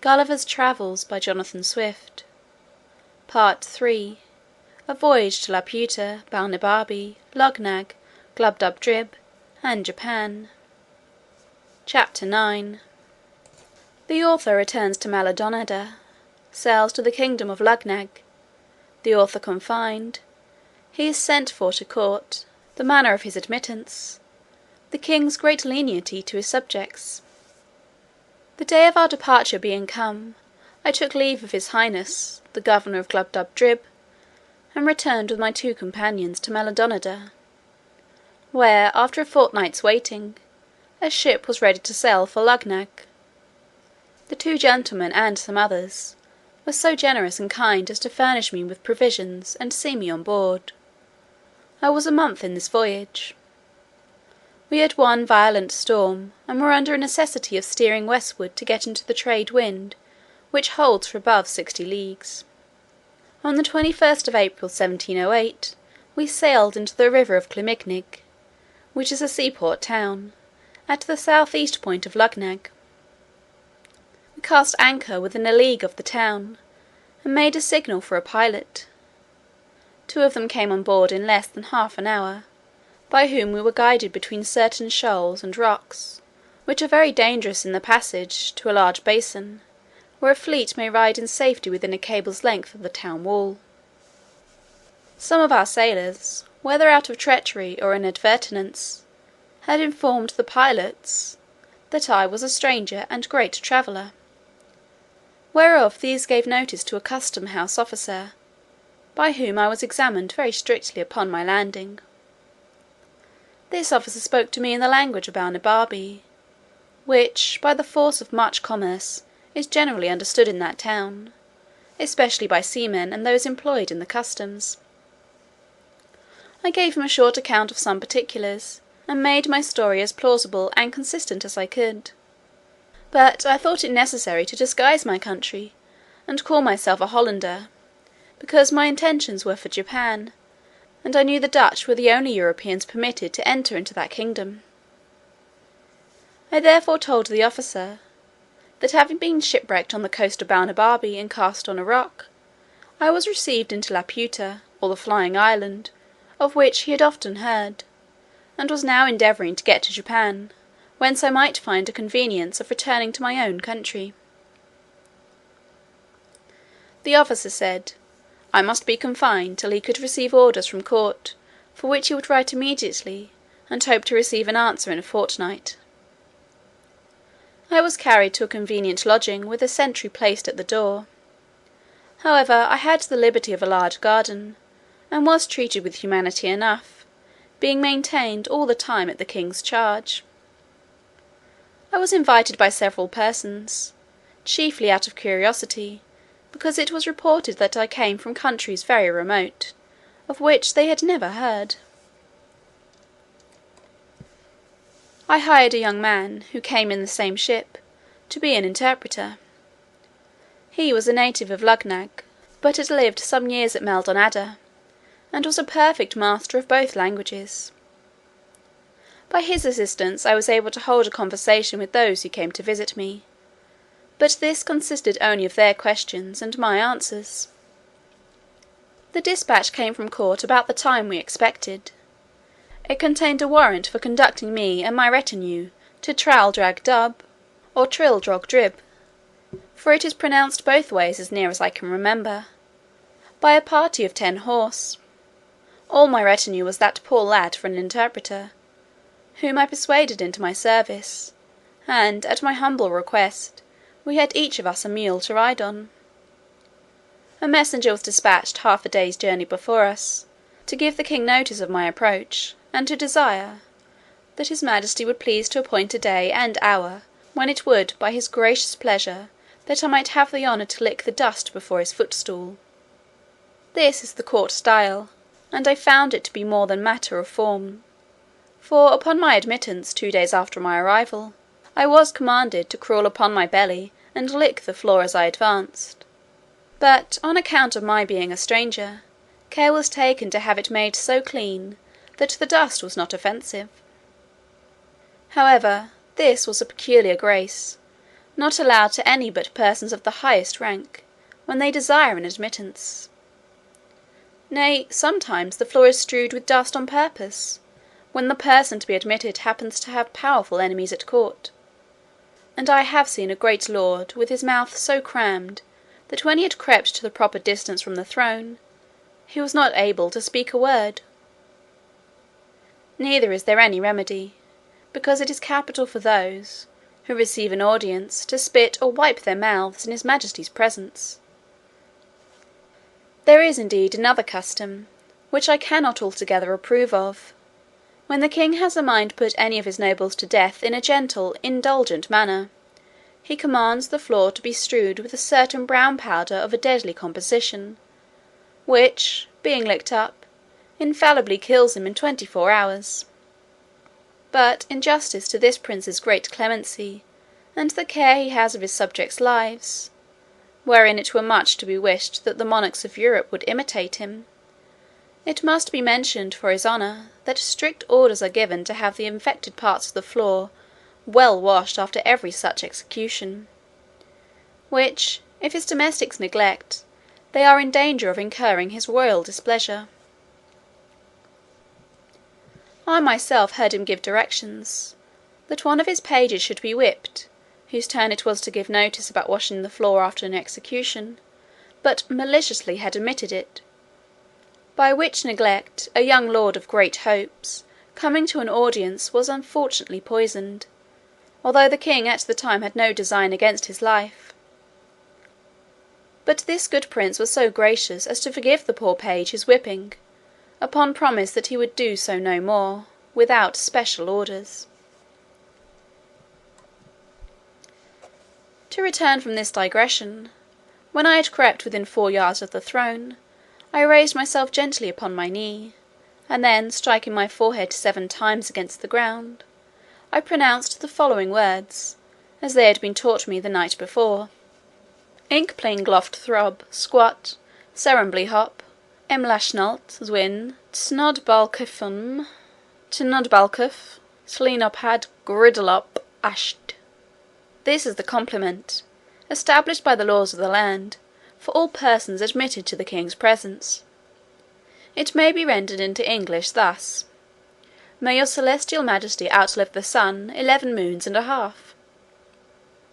Gulliver's Travels by Jonathan Swift. Part III. A Voyage to Laputa, Balnibarbi, Lognag, Glubbdubdrib, and Japan. Chapter 9. The author returns to Maldonada, sails to the kingdom of Lognag, the author confined, he is sent for to court, the manner of his admittance, the king's great lenity to his subjects. The day of our departure being come, I took leave of his highness, the governor of Glubbdubdrib, and returned with my two companions to Maldonada, where, after a fortnight's waiting, a ship was ready to sail for Lognag. The two gentlemen and some others were so generous and kind as to furnish me with provisions and see me on board. I was a month in this voyage. We had one violent storm, and were under a necessity of steering westward to get into the trade wind, which holds for above 60 leagues. On the 21st of April 1708, we sailed into the river of Clymignig, which is a seaport town, at the south-east point of Lognag. We cast anchor within a league of the town, and made a signal for a pilot. Two of them came on board in less than half an hour, by whom we were guided between certain shoals and rocks, which are very dangerous in the passage to a large basin, where a fleet may ride in safety within a cable's length of the town wall. Some of our sailors, whether out of treachery or inadvertence, had informed the pilots that I was a stranger and great traveller, whereof these gave notice to a custom-house officer, by whom I was examined very strictly upon my landing. This officer spoke to me in the language of Balnibarbi, which, by the force of much commerce, is generally understood in that town, especially by seamen and those employed in the customs. I gave him a short account of some particulars, and made my story as plausible and consistent as I could. But I thought it necessary to disguise my country, and call myself a Hollander, because my intentions were for Japan, and I knew the Dutch were the only Europeans permitted to enter into that kingdom. I therefore told the officer, that having been shipwrecked on the coast of Balnibarbi and cast on a rock, I was received into Laputa, or the Flying Island, of which he had often heard, and was now endeavouring to get to Japan, whence I might find a convenience of returning to my own country. The officer said, I must be confined till he could receive orders from court, for which he would write immediately, and hoped to receive an answer in a fortnight. I was carried to a convenient lodging, with a sentry placed at the door. However, I had the liberty of a large garden, and was treated with humanity enough, being maintained all the time at the king's charge. I was invited by several persons, chiefly out of curiosity, because it was reported that I came from countries very remote, of which they had never heard. I hired a young man, who came in the same ship, to be an interpreter. He was a native of Lognag, but had lived some years at Maldonada, and was a perfect master of both languages. By his assistance I was able to hold a conversation with those who came to visit me, but this consisted only of their questions and my answers. The dispatch came from court about the time we expected. It contained a warrant for conducting me and my retinue to Traldragdub, or Trildrogdrib, for it is pronounced both ways as near as I can remember, by a party of 10 horse. All my retinue was that poor lad for an interpreter, whom I persuaded into my service, and, at my humble request, we had each of us a mule to ride on. A messenger was dispatched half a day's journey before us, to give the king notice of my approach, and to desire, that his majesty would please to appoint a day and hour, when it would, by his gracious pleasure, that I might have the honour to lick the dust before his footstool. This is the court style, and I found it to be more than matter of form; for upon my admittance, 2 days after my arrival, I was commanded to crawl upon my belly, and lick the floor as I advanced; but, on account of my being a stranger, care was taken to have it made so clean, that the dust was not offensive. However, this was a peculiar grace, not allowed to any but persons of the highest rank, when they desire an admittance. Nay, sometimes the floor is strewed with dust on purpose, when the person to be admitted happens to have powerful enemies at court; and I have seen a great lord with his mouth so crammed, that when he had crept to the proper distance from the throne, he was not able to speak a word. Neither is there any remedy, because it is capital for those, who receive an audience, to spit or wipe their mouths in his majesty's presence. There is indeed another custom, which I cannot altogether approve of, when the king has a mind to put any of his nobles to death in a gentle indulgent manner, he commands the floor to be strewed with a certain brown powder of a deadly composition, which, being licked up, infallibly kills him in 24 hours. But in justice to this prince's great clemency, and the care he has of his subjects' lives, wherein it were much to be wished that the monarchs of Europe would imitate him, it must be mentioned for his honour, that strict orders are given to have the infected parts of the floor well washed after every such execution; which, if his domestics neglect, they are in danger of incurring his royal displeasure. I myself heard him give directions, that one of his pages should be whipped, whose turn it was to give notice about washing the floor after an execution, but maliciously had omitted it; by which neglect, a young lord of great hopes, coming to an audience, was unfortunately poisoned, although the king at the time had no design against his life. But this good prince was so gracious as to forgive the poor page his whipping, upon promise that he would do so no more, without special orders. To return from this digression, when I had crept within 4 yards of the throne, I raised myself gently upon my knee, and then striking my forehead 7 times against the ground, I pronounced the following words, as they had been taught me the night before: Ink plain gloft throb, squat, serembly hop, emlashnalt, zwin, tnodbalkifum, tnodbalkif, slenop gridlop, asht. This is the compliment, established by the laws of the land, for all persons admitted to the king's presence. It may be rendered into English thus: May your celestial majesty outlive the sun 11 moons and a half.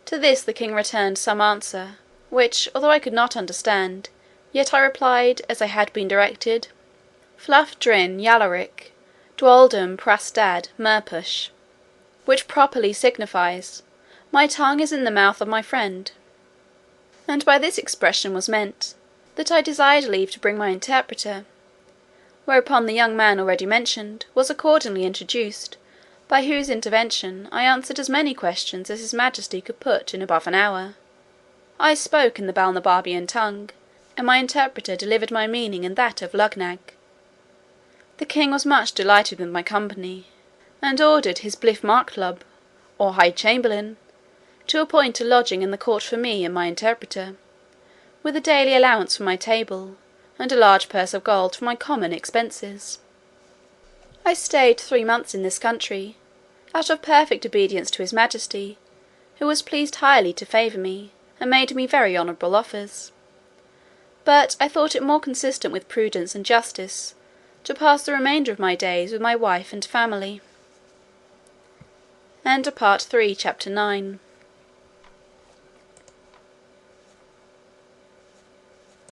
To this the king returned some answer, which, although I could not understand, yet I replied, as I had been directed, Fluff drin yalaric, dwaldum prastad merpush, which properly signifies, my tongue is in the mouth of my friend. And by this expression was meant, that I desired leave to bring my interpreter; whereupon the young man already mentioned was accordingly introduced, by whose intervention I answered as many questions as his majesty could put in above an hour. I spoke in the Balnibarbian tongue, and my interpreter delivered my meaning in that of Luggnagg. The king was much delighted with my company, and ordered his Bliffmarklub, or high chamberlain, to appoint a lodging in the court for me and my interpreter, with a daily allowance for my table, and a large purse of gold for my common expenses. I stayed 3 months in this country, out of perfect obedience to his majesty, who was pleased highly to favour me, and made me very honourable offers. But I thought it more consistent with prudence and justice to pass the remainder of my days with my wife and family. Part 3, Chapter 9.